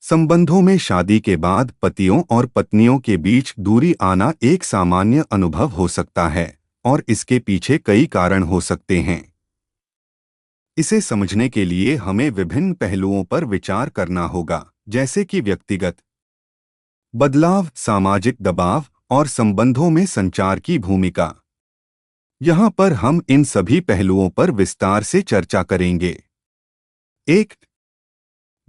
संबंधों में शादी के बाद पतियों और पत्नियों के बीच दूरी आना एक सामान्य अनुभव हो सकता है और इसके पीछे कई कारण हो सकते हैं। इसे समझने के लिए हमें विभिन्न पहलुओं पर विचार करना होगा, जैसे कि व्यक्तिगत बदलाव, सामाजिक दबाव और संबंधों में संचार की भूमिका। यहाँ पर हम इन सभी पहलुओं पर विस्तार से चर्चा करेंगे। एक,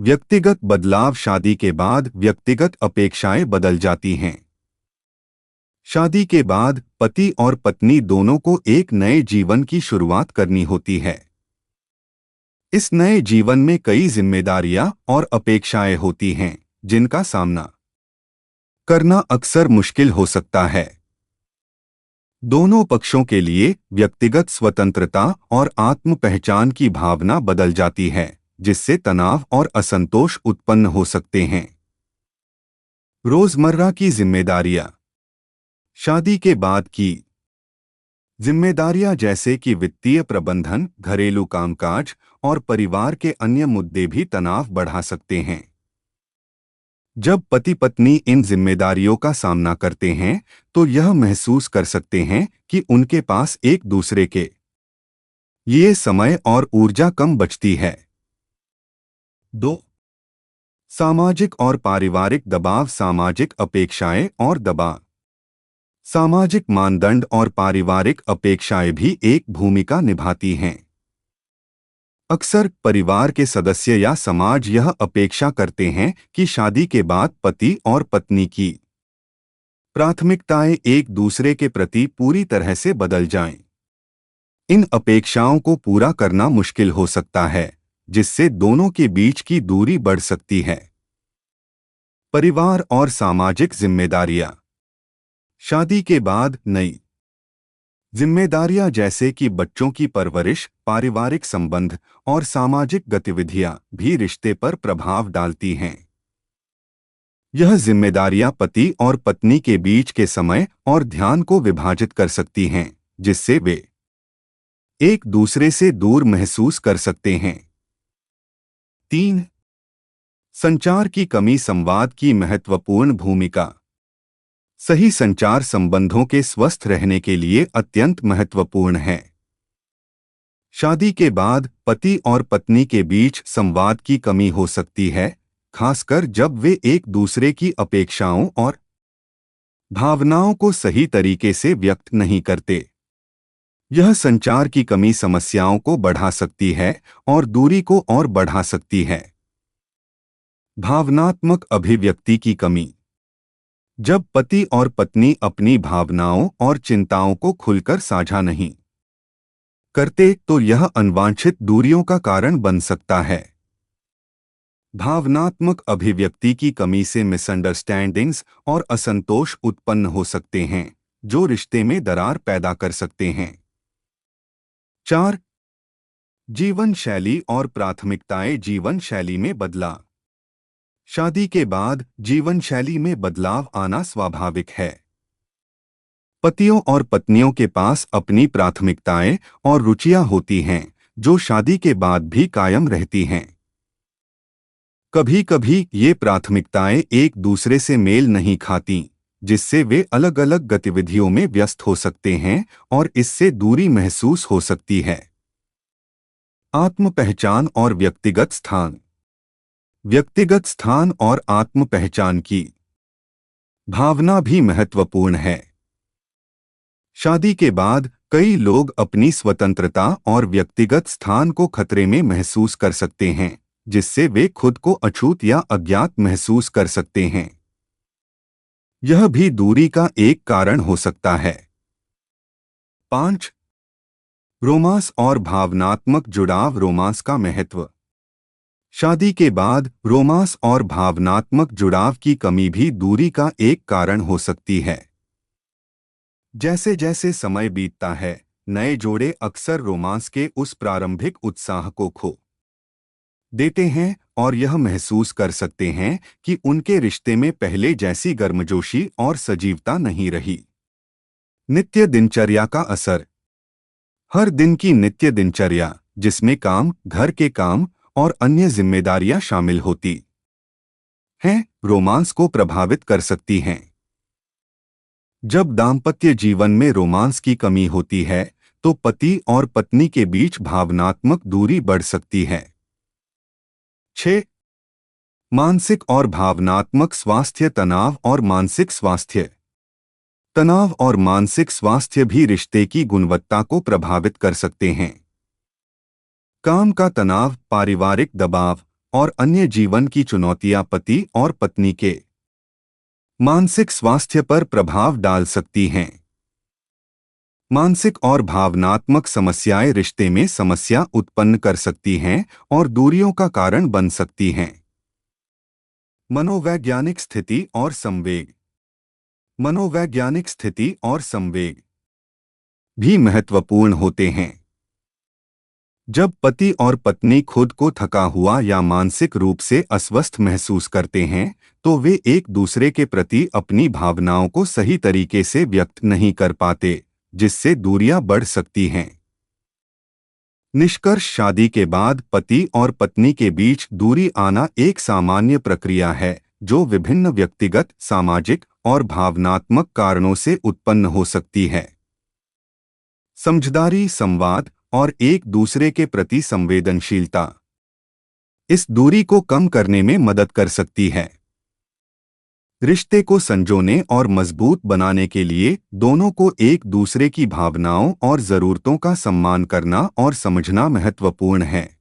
व्यक्तिगत बदलाव। शादी के बाद व्यक्तिगत अपेक्षाएं बदल जाती हैं। शादी के बाद पति और पत्नी दोनों को एक नए जीवन की शुरुआत करनी होती है। इस नए जीवन में कई जिम्मेदारियां और अपेक्षाएं होती हैं, जिनका सामना करना अक्सर मुश्किल हो सकता है। दोनों पक्षों के लिए व्यक्तिगत स्वतंत्रता और आत्म पहचान की भावना बदल जाती है, जिससे तनाव और असंतोष उत्पन्न हो सकते हैं। रोजमर्रा की जिम्मेदारियां। शादी के बाद की जिम्मेदारियां जैसे कि वित्तीय प्रबंधन, घरेलू कामकाज और परिवार के अन्य मुद्दे भी तनाव बढ़ा सकते हैं। जब पति पत्नी इन जिम्मेदारियों का सामना करते हैं, तो यह महसूस कर सकते हैं कि उनके पास एक दूसरे के लिए समय और ऊर्जा कम बचती है। 2. सामाजिक और पारिवारिक दबाव। सामाजिक अपेक्षाएं और दबाव। सामाजिक मानदंड और पारिवारिक अपेक्षाएं भी एक भूमिका निभाती हैं। अक्सर परिवार के सदस्य या समाज यह अपेक्षा करते हैं कि शादी के बाद पति और पत्नी की प्राथमिकताएं एक दूसरे के प्रति पूरी तरह से बदल जाएं। इन अपेक्षाओं को पूरा करना मुश्किल हो सकता है, जिससे दोनों के बीच की दूरी बढ़ सकती है। परिवार और सामाजिक जिम्मेदारियां। शादी के बाद नई जिम्मेदारियां जैसे कि बच्चों की परवरिश, पारिवारिक संबंध और सामाजिक गतिविधियां भी रिश्ते पर प्रभाव डालती हैं। यह जिम्मेदारियां पति और पत्नी के बीच के समय और ध्यान को विभाजित कर सकती हैं, जिससे वे एक दूसरे से दूर महसूस कर सकते हैं। 3. संचार की कमी। संवाद की महत्वपूर्ण भूमिका। सही संचार संबंधों के स्वस्थ रहने के लिए अत्यंत महत्वपूर्ण है। शादी के बाद पति और पत्नी के बीच संवाद की कमी हो सकती है, खासकर जब वे एक दूसरे की अपेक्षाओं और भावनाओं को सही तरीके से व्यक्त नहीं करते। यह संचार की कमी समस्याओं को बढ़ा सकती है और दूरी को और बढ़ा सकती है। भावनात्मक अभिव्यक्ति की कमी। जब पति और पत्नी अपनी भावनाओं और चिंताओं को खुलकर साझा नहीं करते, तो यह अनवांछित दूरियों का कारण बन सकता है। भावनात्मक अभिव्यक्ति की कमी से मिसअंडरस्टैंडिंग्स और असंतोष उत्पन्न हो सकते हैं, जो रिश्ते में दरार पैदा कर सकते हैं। 4. जीवन शैली और प्राथमिकताएं। जीवन शैली में बदलाव। शादी के बाद जीवन शैली में बदलाव आना स्वाभाविक है। पतियों और पत्नियों के पास अपनी प्राथमिकताएं और रुचियां होती हैं, जो शादी के बाद भी कायम रहती हैं। कभी-कभी ये प्राथमिकताएं एक दूसरे से मेल नहीं खाती, जिससे वे अलग-अलग गतिविधियों में व्यस्त हो सकते हैं और इससे दूरी महसूस हो सकती है। आत्म पहचान और व्यक्तिगत स्थान। व्यक्तिगत स्थान और आत्म पहचान की भावना भी महत्वपूर्ण है। शादी के बाद कई लोग अपनी स्वतंत्रता और व्यक्तिगत स्थान को खतरे में महसूस कर सकते हैं, जिससे वे खुद को अछूत या अज्ञात महसूस कर सकते हैं। यह भी दूरी का एक कारण हो सकता है। 5. रोमांस और भावनात्मक जुड़ाव। रोमांस का महत्व। शादी के बाद रोमांस और भावनात्मक जुड़ाव की कमी भी दूरी का एक कारण हो सकती है। जैसे जैसे समय बीतता है, नए जोड़े अक्सर रोमांस के उस प्रारंभिक उत्साह को खो देते हैं और यह महसूस कर सकते हैं कि उनके रिश्ते में पहले जैसी गर्मजोशी और सजीवता नहीं रही। नित्य दिनचर्या का असर। हर दिन की नित्य दिनचर्या, जिसमें काम, घर के काम और अन्य जिम्मेदारियां शामिल होती हैं, रोमांस को प्रभावित कर सकती हैं। जब दाम्पत्य जीवन में रोमांस की कमी होती है तो पति और पत्नी के बीच भावनात्मक दूरी बढ़ सकती है। 6. मानसिक और भावनात्मक स्वास्थ्य। तनाव और मानसिक स्वास्थ्य। तनाव और मानसिक स्वास्थ्य भी रिश्ते की गुणवत्ता को प्रभावित कर सकते हैं। काम का तनाव, पारिवारिक दबाव और अन्य जीवन की चुनौतियां पति और पत्नी के मानसिक स्वास्थ्य पर प्रभाव डाल सकती हैं। मानसिक और भावनात्मक समस्याएं रिश्ते में समस्या उत्पन्न कर सकती हैं और दूरियों का कारण बन सकती हैं। मनोवैज्ञानिक स्थिति और संवेग। मनोवैज्ञानिक स्थिति और संवेग भी महत्वपूर्ण होते हैं। जब पति और पत्नी खुद को थका हुआ या मानसिक रूप से अस्वस्थ महसूस करते हैं तो वे एक दूसरे के प्रति अपनी भावनाओं को सही तरीके से व्यक्त नहीं कर पाते, जिससे दूरियां बढ़ सकती हैं। निष्कर्ष, शादी के बाद पति और पत्नी के बीच दूरी आना एक सामान्य प्रक्रिया है जो विभिन्न व्यक्तिगत, सामाजिक और भावनात्मक कारणों से उत्पन्न हो सकती है। समझदारी, संवाद और एक दूसरे के प्रति संवेदनशीलता इस दूरी को कम करने में मदद कर सकती है। रिश्ते को संजोने और मजबूत बनाने के लिए दोनों को एक दूसरे की भावनाओं और जरूरतों का सम्मान करना और समझना महत्वपूर्ण है।